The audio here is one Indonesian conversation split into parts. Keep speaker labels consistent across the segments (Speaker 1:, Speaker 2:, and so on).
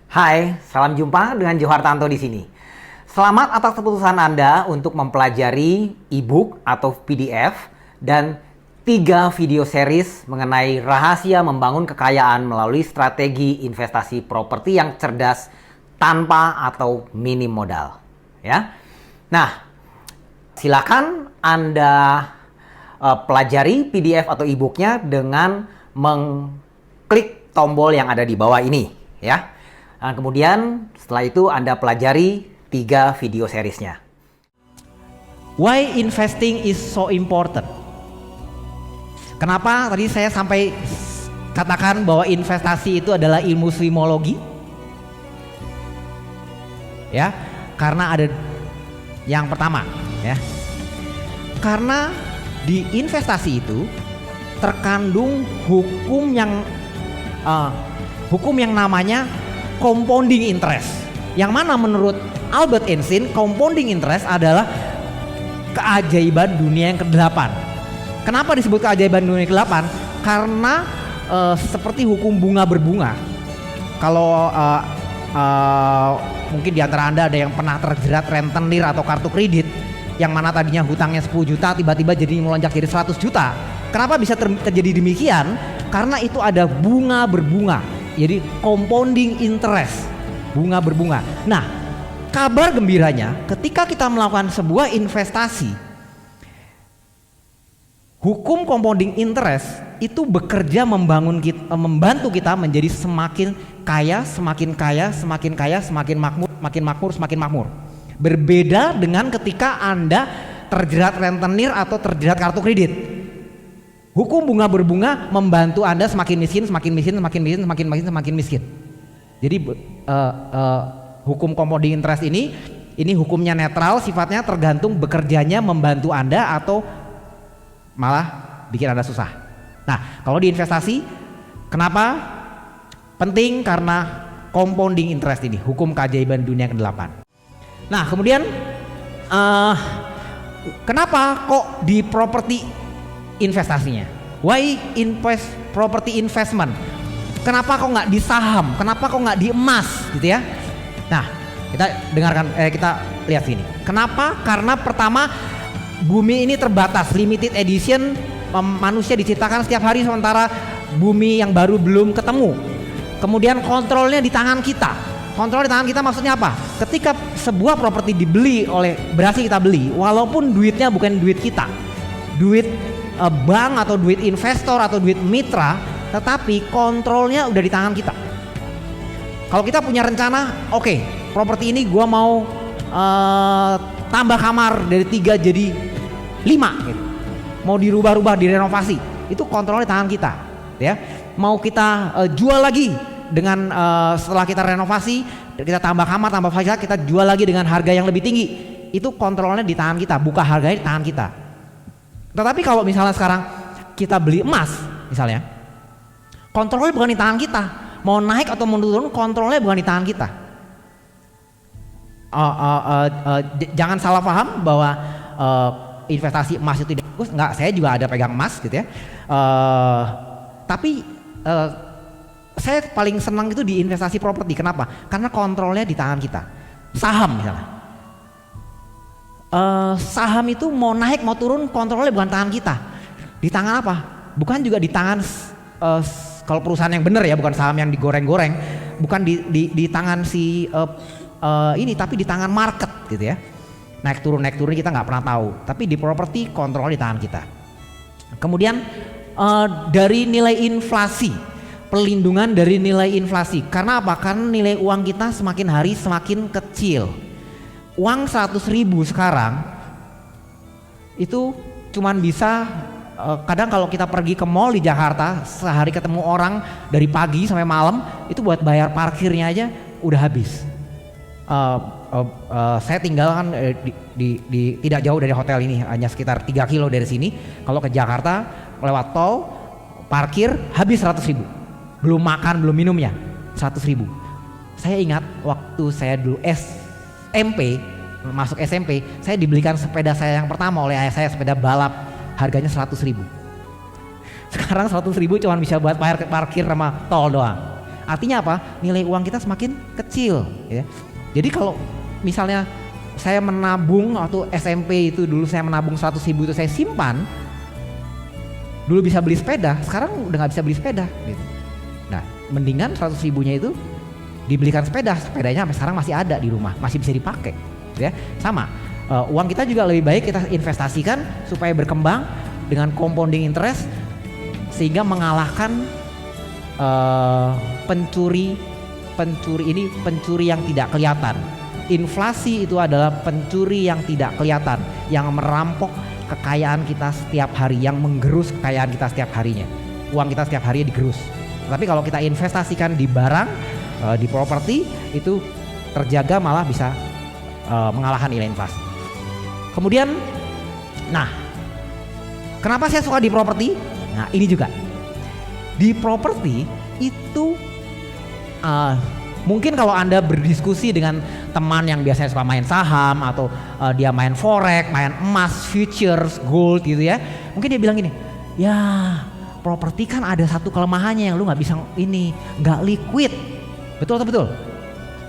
Speaker 1: Hai, salam jumpa dengan Johartanto di sini. Selamat atas keputusan Anda untuk mempelajari e-book atau PDF dan 3 video series mengenai rahasia membangun kekayaan melalui strategi investasi properti yang cerdas tanpa atau minim modal. Ya. Nah, silakan Anda pelajari PDF atau e-booknya dengan mengklik tombol yang ada di bawah ini, ya. Nah, kemudian setelah itu Anda pelajari 3 video seriesnya.
Speaker 2: Why investing is so important? Kenapa tadi saya sampai katakan bahwa investasi itu adalah ilmu swimologi? Ya, karena ada yang pertama, ya. Karena di investasi itu terkandung hukum yang namanya compounding interest. Yang mana menurut Albert Einstein, compounding interest adalah keajaiban dunia yang ke-8. Kenapa disebut keajaiban dunia yang ke-8? Karena seperti hukum bunga berbunga. Kalau mungkin di antara Anda ada yang pernah terjerat rentenir atau kartu kredit, yang mana tadinya hutangnya 10 juta tiba-tiba jadi melonjak jadi 100 juta. Kenapa bisa terjadi demikian? Karena itu ada bunga berbunga. Jadi compounding interest, bunga berbunga. Nah, kabar gembiranya ketika kita melakukan sebuah investasi, hukum compounding interest itu bekerja membantu kita menjadi semakin kaya, semakin kaya, semakin kaya, semakin makmur, makin makmur, semakin makmur. Berbeda dengan ketika Anda terjerat rentenir atau terjerat kartu kredit. Hukum bunga berbunga membantu Anda semakin miskin, semakin miskin, semakin miskin, semakin miskin, semakin miskin. Jadi hukum compounding interest ini hukumnya netral, sifatnya tergantung bekerjanya membantu Anda atau malah bikin Anda susah. Nah, kalau di investasi, kenapa penting? Karena compounding interest ini, hukum keajaiban dunia ke-8. Nah, kemudian kenapa kok di properti investasinya? Why invest property investment? Kenapa kok nggak di saham? Kenapa kok nggak di emas, gitu ya? Nah, kita dengarkan, kita lihat sini. Kenapa? Karena pertama, bumi ini terbatas, limited edition. Manusia diciptakan setiap hari sementara bumi yang baru belum ketemu. Kemudian kontrolnya di tangan kita. Kontrol di tangan kita maksudnya apa? Ketika sebuah properti dibeli berhasil kita beli, walaupun duitnya bukan duit kita, duit bank atau duit investor atau duit mitra, tetapi kontrolnya udah di tangan kita. Kalau kita punya rencana, oke, properti ini gua mau tambah kamar dari 3 jadi 5 gitu. Mau dirubah-rubah, direnovasi, itu kontrolnya di tangan kita, ya. Mau kita jual lagi dengan setelah kita renovasi, kita tambah kamar, tambah fasilitas, kita jual lagi dengan harga yang lebih tinggi, itu kontrolnya di tangan kita, buka harganya di tangan kita. Tetapi kalau misalnya sekarang kita beli emas misalnya, kontrolnya bukan di tangan kita, mau naik atau mau turun kontrolnya bukan di tangan kita. Jangan salah paham bahwa investasi emas itu tidak bagus. Enggak, saya juga ada pegang emas gitu ya. Tapi saya paling senang itu di investasi properti. Kenapa? Karena kontrolnya di tangan kita. Saham misalnya, saham itu mau naik mau turun kontrolnya bukan tangan kita. Di tangan apa? Bukan juga di tangan kalau perusahaan yang benar ya, bukan saham yang digoreng-goreng, bukan di tangan si ini, tapi di tangan market gitu ya. Naik turun kita nggak pernah tahu. Tapi di properti kontrol di tangan kita. Kemudian dari nilai inflasi, pelindungan dari nilai inflasi. Karena apa? Karena nilai uang kita semakin hari semakin kecil. Uang 100.000 sekarang itu cuman bisa kadang kalau kita pergi ke mall di Jakarta, sehari ketemu orang dari pagi sampai malam, itu buat bayar parkirnya aja udah habis. Saya tinggal kan di tidak jauh dari hotel ini, hanya sekitar 3 kilo dari sini. Kalau ke Jakarta lewat tol, parkir habis 100.000. Belum makan, belum minumnya, 100.000. Saya ingat waktu saya dulu masuk SMP, saya dibelikan sepeda saya yang pertama oleh ayah saya, sepeda balap, harganya 100.000. Sekarang 100.000 cuma bisa buat parkir sama tol doang. Artinya apa? Nilai uang kita semakin kecil ya. Jadi kalau misalnya saya menabung waktu SMP itu dulu saya menabung 100.000 itu saya simpan, dulu bisa beli sepeda, sekarang udah nggak bisa beli sepeda gitu. Nah, mendingan 100.000-nya itu dibelikan sepeda, sepedanya sampai sekarang masih ada di rumah, masih bisa dipakai ya. Sama uang kita juga lebih baik kita investasikan supaya berkembang dengan compounding interest sehingga mengalahkan pencuri yang tidak kelihatan. Inflasi itu adalah pencuri yang tidak kelihatan, yang merampok kekayaan kita setiap hari, yang menggerus kekayaan kita setiap harinya. Uang kita setiap hari digerus. Tapi kalau kita investasikan di barang, di properti, itu terjaga, malah bisa mengalahkan nilai inflasi. Kemudian, nah, kenapa saya suka di properti? Nah, ini juga. Di properti itu mungkin kalau Anda berdiskusi dengan teman yang biasanya suka main saham atau dia main forex, main emas, futures, gold gitu ya. Mungkin dia bilang gini, ya properti kan ada satu kelemahannya yang lu nggak bisa nggak liquid. Betul atau betul?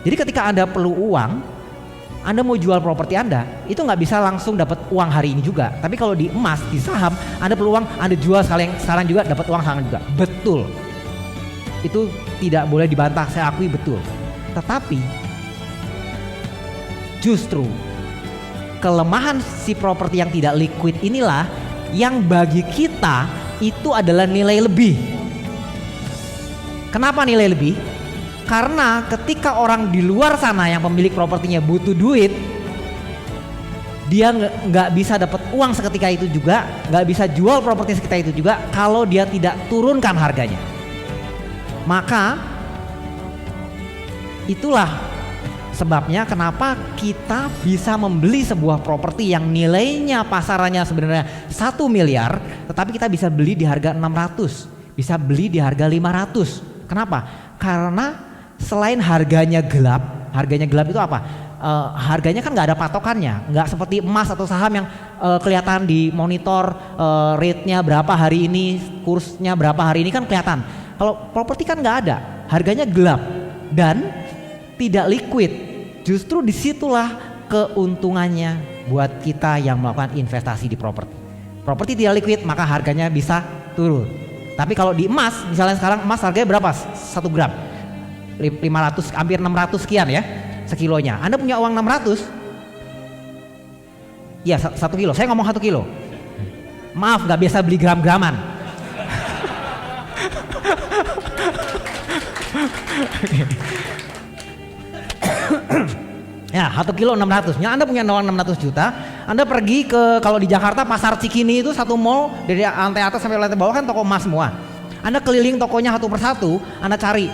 Speaker 2: Jadi ketika Anda perlu uang, Anda mau jual properti Anda, itu nggak bisa langsung dapat uang hari ini juga. Tapi kalau di emas, di saham, Anda perlu uang, Anda jual sekarang juga dapat uang sekarang juga. Betul. Itu tidak boleh dibantah, saya akui betul. Tetapi justru kelemahan si properti yang tidak liquid inilah yang bagi kita itu adalah nilai lebih. Kenapa nilai lebih? Karena ketika orang di luar sana yang pemilik propertinya butuh duit, dia nggak bisa dapat uang seketika itu juga, nggak bisa jual properti seketika itu juga kalau dia tidak turunkan harganya. Maka itulah sebabnya kenapa kita bisa membeli sebuah properti yang nilainya pasarannya sebenarnya 1 miliar, tetapi kita bisa beli di harga 600, bisa beli di harga 500. Kenapa? Karena selain harganya gelap itu apa? Harganya kan nggak ada patokannya, nggak seperti emas atau saham yang kelihatan di monitor rate-nya berapa hari ini, kursnya berapa hari ini kan kelihatan. Kalau properti kan nggak ada, harganya gelap dan tidak liquid. Justru disitulah keuntungannya buat kita yang melakukan investasi di properti. Properti tidak liquid maka harganya bisa turun. Tapi kalau di emas, misalnya sekarang emas harganya berapa? 1 gram 500, hampir 600 sekian ya sekilonya. Anda punya uang 600? Ya 1 kilo, saya ngomong 1 kilo. Maaf, nggak biasa beli gram-graman. Ya 1 kilo 600. Ya, Anda punya uang 600 juta, Anda pergi ke, kalau di Jakarta Pasar Cikini itu satu mall dari lantai atas sampai lantai bawah kan toko emas semua. Anda keliling tokonya satu persatu, Anda cari,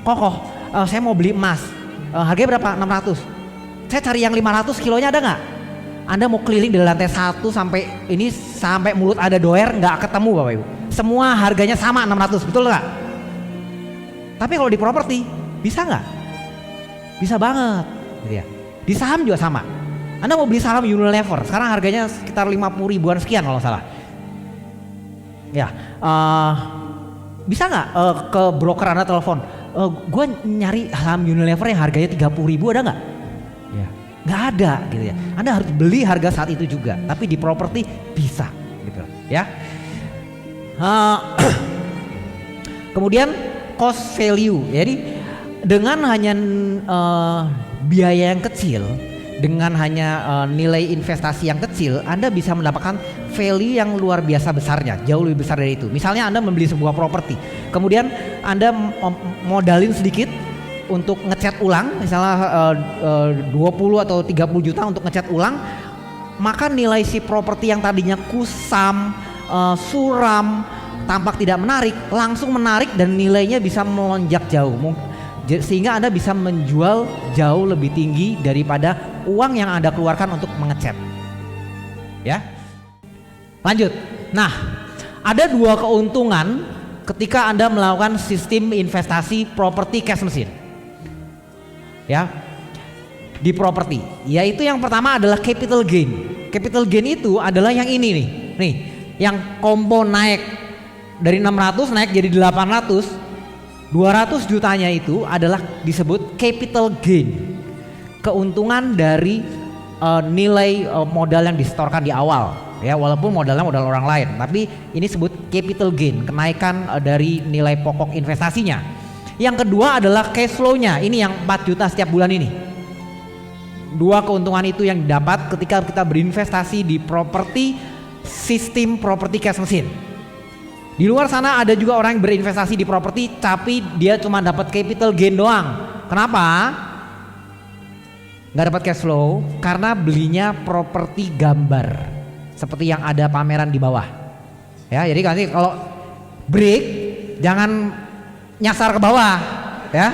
Speaker 2: kokoh, saya mau beli emas, harganya berapa? 600. Saya cari yang 500 kilonya ada nggak? Anda mau keliling dari lantai 1 sampai mulut ada doer, nggak ketemu Bapak Ibu. Semua harganya sama 600, betul nggak? Tapi kalau di properti bisa nggak? Bisa banget, gitu ya. Di saham juga sama. Anda mau beli saham Unilever, sekarang harganya sekitar 50 ribuan sekian kalau salah. Ya, bisa nggak ke broker Anda telepon? Gue nyari saham Unilever yang harganya 30 ribu ada nggak? Ya, nggak ada, gitu ya. Anda harus beli harga saat itu juga. Tapi di properti bisa, gitu ya. Kemudian cost value, jadi dengan hanya biaya yang kecil, dengan hanya nilai investasi yang kecil, Anda bisa mendapatkan value yang luar biasa besarnya, jauh lebih besar dari itu. Misalnya Anda membeli sebuah properti, kemudian Anda modalin sedikit untuk ngecat ulang, misalnya 20 atau 30 juta untuk ngecat ulang, maka nilai si properti yang tadinya kusam, suram, tampak tidak menarik, langsung menarik dan nilainya bisa melonjak jauh. Sehingga Anda bisa menjual jauh lebih tinggi daripada uang yang Anda keluarkan untuk mengecat. Ya. Lanjut. Nah, ada 2 keuntungan ketika Anda melakukan sistem investasi properti cash machine. Ya. Di properti, yaitu yang pertama adalah capital gain. Capital gain itu adalah yang ini nih. Nih, yang compound naik dari 600 naik jadi 800. 200 jutanya itu adalah disebut capital gain, keuntungan dari nilai modal yang disetorkan di awal, ya, walaupun modalnya modal orang lain, tapi ini disebut capital gain, kenaikan dari nilai pokok investasinya. Yang kedua adalah cash flow-nya, ini yang 4 juta setiap bulan ini. Dua keuntungan itu yang didapat ketika kita berinvestasi di properti, sistem properti cash machine. Di luar sana ada juga orang yang berinvestasi di properti tapi dia cuma dapat capital gain doang. Kenapa? Nggak dapat cash flow karena belinya properti gambar seperti yang ada pameran di bawah. Ya, jadi nanti kalau break jangan nyasar ke bawah, ya.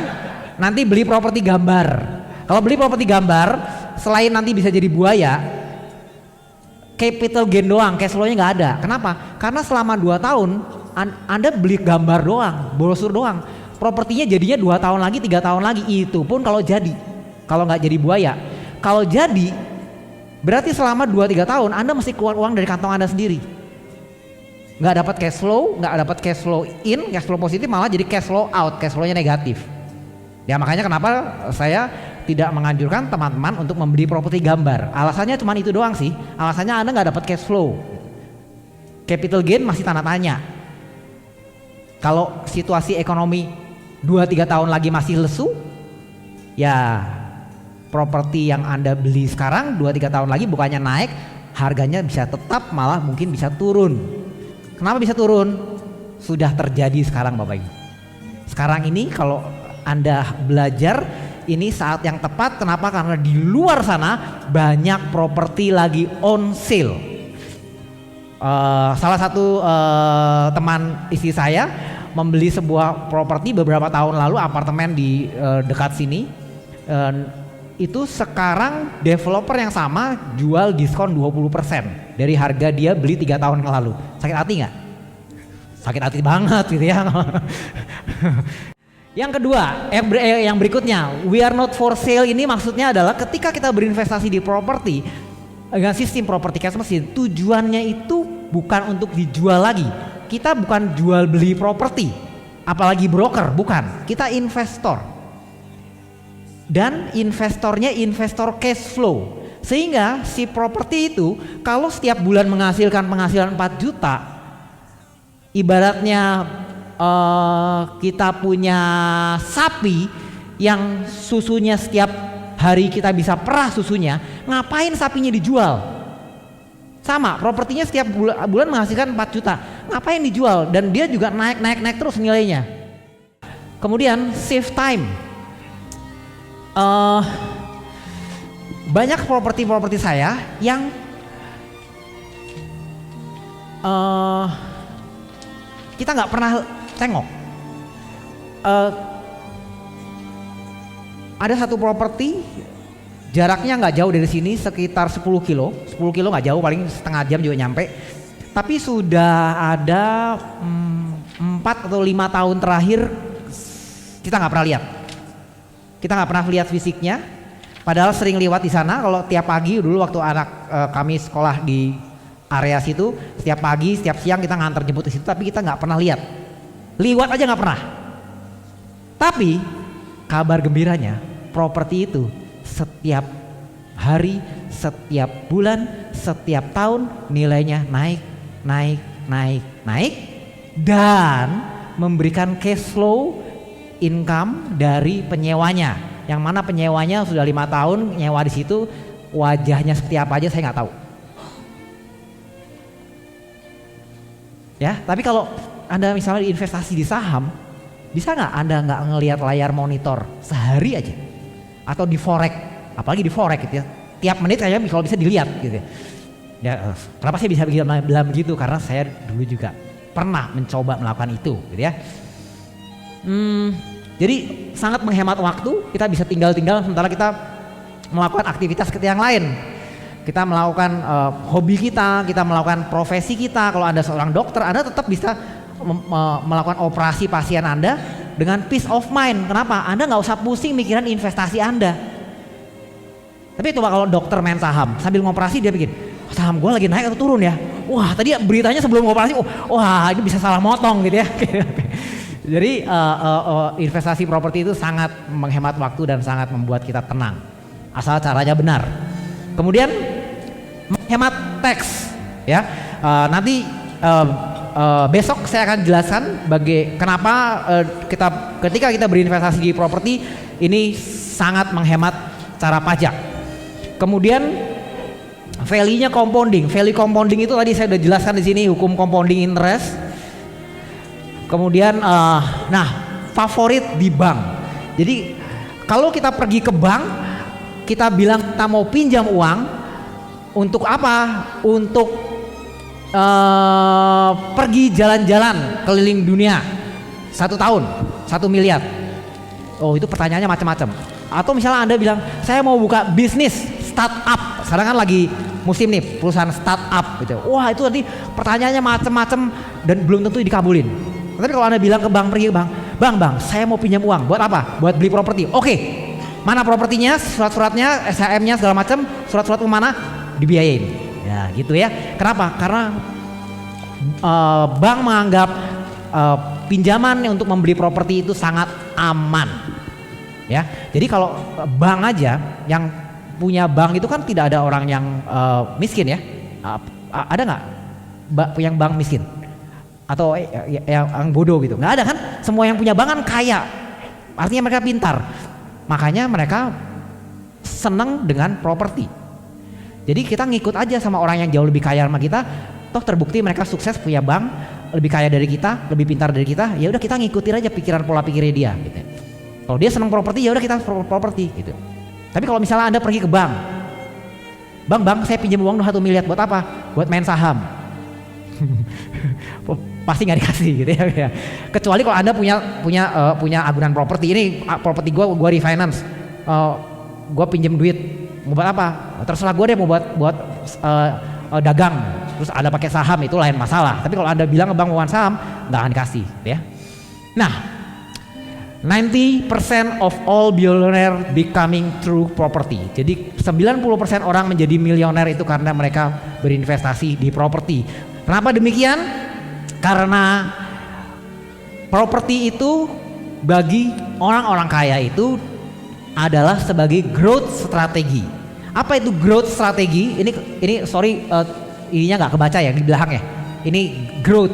Speaker 2: Nanti beli properti gambar. Kalau beli properti gambar, selain nanti bisa jadi buaya, capital gain doang, cash flow-nya nggak ada. Kenapa? Karena selama 2 tahun Anda beli gambar doang, brosur doang. Propertinya jadinya 2 tahun lagi, 3 tahun lagi. Itu pun kalau jadi. Kalau nggak jadi buaya. Kalau jadi, berarti selama 2-3 tahun Anda mesti keluar uang dari kantong Anda sendiri. Nggak dapat cash flow, nggak dapat cash flow in, cash flow positif, malah jadi cash flow out, cash flow-nya negatif. Ya makanya kenapa saya tidak menganjurkan teman-teman untuk membeli properti gambar. Alasannya cuma itu doang sih. Alasannya Anda nggak dapat cash flow. Capital gain masih tanda tanya. Kalau situasi ekonomi 2-3 tahun lagi masih lesu, ya properti yang Anda beli sekarang 2-3 tahun lagi bukannya naik, harganya bisa tetap, malah mungkin bisa turun. Kenapa bisa turun? Sudah terjadi sekarang Bapak Ibu. Sekarang ini kalau Anda belajar, ini saat yang tepat. Kenapa? Karena di luar sana banyak properti lagi on sale. Salah satu teman istri saya membeli sebuah properti beberapa tahun lalu, apartemen di dekat sini. Itu sekarang developer yang sama jual diskon 20% dari harga dia beli 3 tahun yang lalu. Sakit hati nggak? Sakit hati banget gitu ya. Yang kedua, yang berikutnya, we are not for sale, ini maksudnya adalah ketika kita berinvestasi di properti dengan sistem properti cash machine, tujuannya itu bukan untuk dijual lagi. Kita bukan jual beli properti, apalagi broker, bukan. Kita investor. Dan investornya investor cash flow, sehingga si properti itu kalau setiap bulan menghasilkan penghasilan 4 juta, ibaratnya kita punya sapi yang susunya setiap hari kita bisa perah susunya, ngapain sapinya dijual? Sama, propertinya setiap bulan menghasilkan 4 juta, ngapain dijual? Dan dia juga naik terus nilainya. Kemudian save time. Banyak properti saya yang kita nggak pernah tengok. Ada satu properti jaraknya nggak jauh dari sini, sekitar 10 kilo nggak jauh, paling setengah jam juga nyampe. Tapi sudah ada 4 atau 5 tahun terakhir kita nggak pernah lihat. Kita nggak pernah lihat fisiknya, padahal sering lewat di sana. Kalau tiap pagi dulu waktu anak kami sekolah di area situ, setiap pagi, setiap siang kita nganter jemput di situ, tapi kita nggak pernah lihat. Liwat aja nggak pernah. Tapi kabar gembiranya, properti itu setiap hari, setiap bulan, setiap tahun nilainya naik dan memberikan cash flow income dari penyewanya, yang mana penyewanya sudah 5 tahun nyewa di situ, wajahnya seperti apa aja saya nggak tahu. Ya, tapi kalau Anda misalnya investasi di saham, bisa nggak Anda nggak ngelihat layar monitor sehari aja, atau di forex, apalagi di forex gitu ya, tiap menit kayaknya kalau bisa dilihat gitu ya. Ya, kenapa saya bisa bilang begitu? Karena saya dulu juga pernah mencoba melakukan itu, gitu ya. Jadi sangat menghemat waktu, kita bisa tinggal sementara kita melakukan aktivitas kita yang lain. Kita melakukan hobi kita melakukan profesi kita. Kalau Anda seorang dokter, Anda tetap bisa melakukan operasi pasien Anda dengan peace of mind. Kenapa? Anda nggak usah pusing mikiran investasi Anda. Tapi coba kalau dokter main saham, sambil ngoperasi dia bikin, saham gue lagi naik atau turun ya? Wah tadi beritanya sebelum ngoperasi, wah ini bisa salah motong gitu ya. Jadi investasi properti itu sangat menghemat waktu dan sangat membuat kita tenang, asal caranya benar. Kemudian menghemat teks, ya. Nanti besok saya akan jelaskan kenapa ketika kita berinvestasi di properti ini sangat menghemat cara pajak. Kemudian value-nya compounding. Value compounding itu tadi saya udah jelaskan di sini, hukum compounding interest. Kemudian favorit di bank. Jadi kalau kita pergi ke bank, kita bilang kita mau pinjam uang untuk apa? Untuk pergi jalan-jalan keliling dunia 1 tahun 1 miliar. Oh, itu pertanyaannya macam-macam. Atau misalnya Anda bilang saya mau buka bisnis startup. Sekarang kan lagi musim nih perusahaan startup gitu. Wah, itu tadi pertanyaannya macam-macam dan belum tentu dikabulin. Tapi kalau Anda bilang ke bank, pergi ke bang, saya mau pinjam uang. Buat apa? Buat beli properti. Oke, mana propertinya, surat-suratnya, SHM-nya segala macam, surat-surat mana dibiayain. Ya gitu ya. Kenapa? Karena bank menganggap pinjaman untuk membeli properti itu sangat aman. Ya, jadi kalau bank aja, yang punya bank itu kan tidak ada orang yang miskin ya. Ada nggak yang bank miskin? Atau yang bodoh gitu? Nggak ada kan? Semua yang punya bank kan kaya, artinya mereka pintar, makanya mereka senang dengan properti. Jadi kita ngikut aja sama orang yang jauh lebih kaya sama kita, toh terbukti mereka sukses punya bank, lebih kaya dari kita, lebih pintar dari kita, ya udah kita ngikutin aja pikiran pola pikirnya dia gitu. Kalau dia senang properti, ya udah kita properti gitu. Tapi kalau misalnya Anda pergi ke bank, bang saya pinjam uang 1 miliar, buat apa? Buat main saham. Pasti nggak dikasih gitu ya. Kecuali kalau Anda punya agunan properti. Ini properti gua refinance, gua pinjam duit, mau buat apa? Terserah gua deh, mau buat dagang. Terus Anda pakai saham, itu lain masalah. Tapi kalau Anda bilang ke bank mau saham, nggak akan dikasih gitu ya. Nah, 90% of all billionaire becoming through property. Jadi 90% orang menjadi miliuner itu karena mereka berinvestasi di properti. Kenapa demikian? Karena properti itu bagi orang-orang kaya itu adalah sebagai growth strategi. Apa itu growth strategi? Ini sorry, ininya nggak kebaca ya di belakangnya. Ini growth,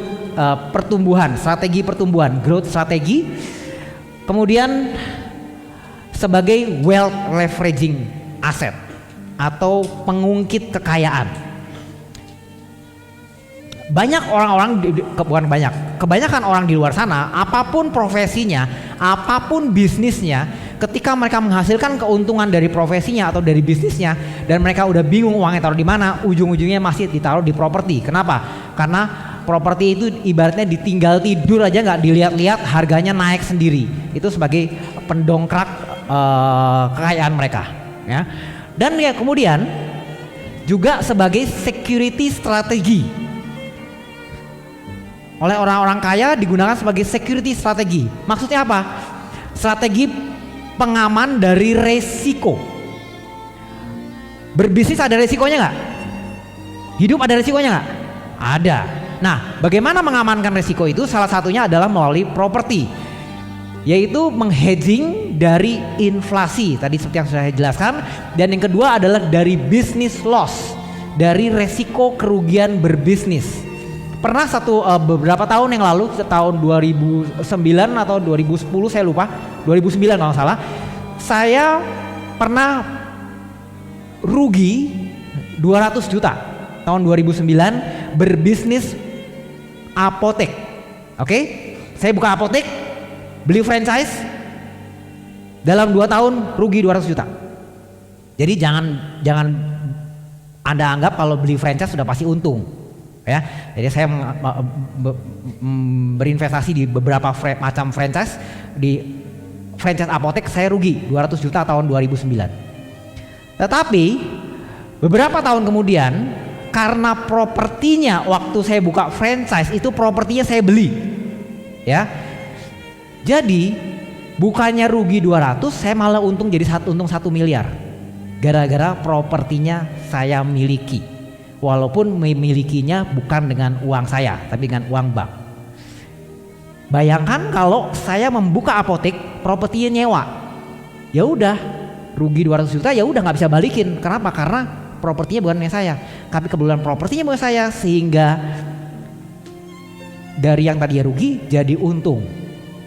Speaker 2: pertumbuhan, strategi pertumbuhan, growth strategi. Kemudian sebagai wealth leveraging asset atau pengungkit kekayaan. Banyak kebanyakan orang di luar sana, apapun profesinya, apapun bisnisnya, ketika mereka menghasilkan keuntungan dari profesinya atau dari bisnisnya dan mereka udah bingung uangnya taruh di mana, ujung-ujungnya masih ditaruh di properti. Kenapa? Karena properti itu ibaratnya ditinggal tidur aja nggak dilihat-lihat, harganya naik sendiri. Itu sebagai pendongkrak kekayaan mereka, ya. Dan ya kemudian juga sebagai security strategi. Oleh orang-orang kaya digunakan sebagai security strategi. Maksudnya apa? Strategi pengaman dari resiko. Berbisnis ada resikonya nggak? Hidup ada resikonya nggak? Ada. Nah, bagaimana mengamankan resiko itu? Salah satunya adalah melalui properti, yaitu menghedging dari inflasi tadi seperti yang sudah saya jelaskan. Dan yang kedua adalah dari business loss, dari resiko kerugian berbisnis. Pernah beberapa tahun yang lalu, tahun 2009 atau 2010 saya lupa, 2009 kalau salah, saya pernah rugi 200 juta tahun 2009 berbisnis apotek. Oke? Saya buka apotek, beli franchise, dalam 2 tahun rugi 200 juta. Jadi jangan Anda anggap kalau beli franchise sudah pasti untung. Ya, jadi saya berinvestasi di beberapa macam franchise. Di franchise apotek saya rugi 200 juta tahun 2009. Tetapi beberapa tahun kemudian, karena propertinya waktu saya buka franchise itu propertinya saya beli, ya. Jadi bukannya rugi 200, saya malah untung untung 1 miliar. Gara-gara propertinya saya miliki. Walaupun memilikinya bukan dengan uang saya, tapi dengan uang bank. Bayangkan kalau saya membuka apotek, propertinya nyewa. Ya udah, rugi 200 juta ya udah nggak bisa balikin. Kenapa? Karena propertinya bukan punya saya. Tapi kebetulan propertinya punya saya, sehingga dari yang tadinya rugi jadi untung.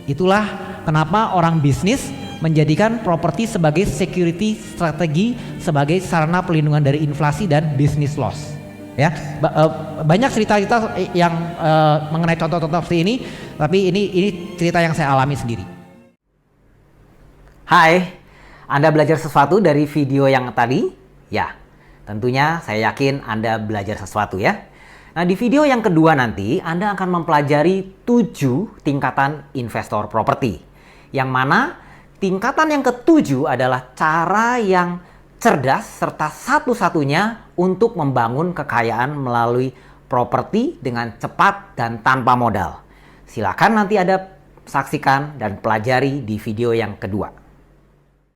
Speaker 2: Itulah kenapa orang bisnis menjadikan properti sebagai security strategi, sebagai sarana pelindungan dari inflasi dan business loss. Ya, banyak cerita-cerita yang mengenai contoh-contoh seperti ini, tapi ini cerita yang saya alami sendiri.
Speaker 1: Hai, Anda belajar sesuatu dari video yang tadi? Ya, tentunya saya yakin Anda belajar sesuatu ya. Nah, di video yang kedua nanti Anda akan mempelajari 7 tingkatan investor properti. Yang mana tingkatan yang ke-7 adalah cara yang cerdas serta satu-satunya untuk membangun kekayaan melalui properti dengan cepat dan tanpa modal. Silakan nanti Anda saksikan dan pelajari di video yang kedua.